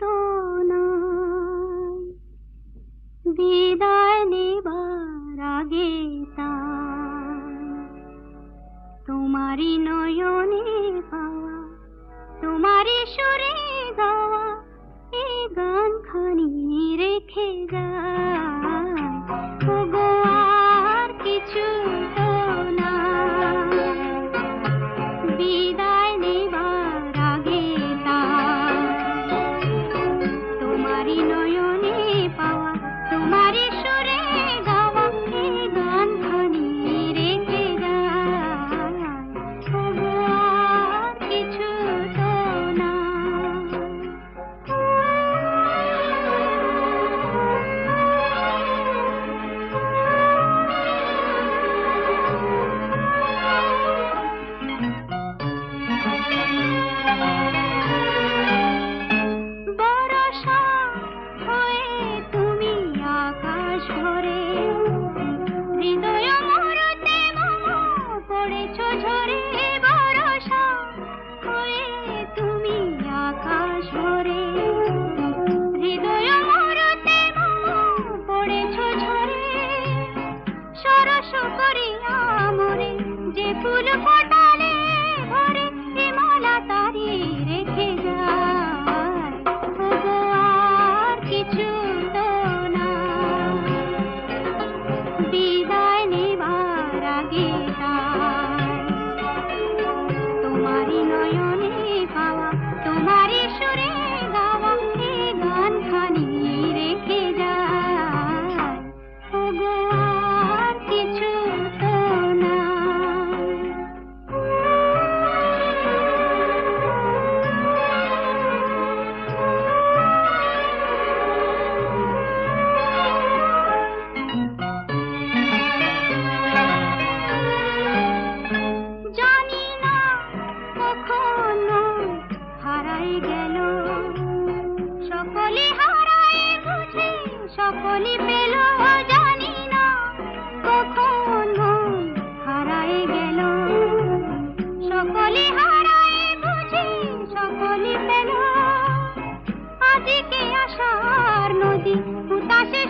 তো নাই, বিদায় নেবার আগে তাই তোমারই নয়নে পাওয়া, তোমারই সুরে গাওয়া এই গানখানি রেখে যায়। ওগো আর কিছু তো নাই, বিদায় নেবার আগে তাই তোমারই নয়নে পাওয়া, তোমারই সুরে গাওয়া এই গানখানি রেখে যায়। ওগো আর কিছু তো বরষা হয়ে তুমি আকাশ ভরে, হৃদয় মরতে মম পড়েছ ঝরে। বরষা হয়ে তুমি আকাশ ভরে, হৃদয় মরতে মম পড়েছ ঝরে। সরস করিয়া মরে যে ফুল ফোটালে ভরে, এ মালা তারি রেখে যায়। ওগো আর কিছু তো নাই, বিদায় নেবার আগে তাই তোমারই নয়নে পাওয়া, তোমারই সুরে গাওয়া এই গানখানি রেখে যায়। ওগো আর কিছু তো নাই। জানি না কখনো হারাই গেল, সকলে হারায় বুঝে সকলে পেল। জানি না কখনো হারাই গেল, সকলে হারায় বুঝে সকলে পেল। আজকে আশার নদী উতাসে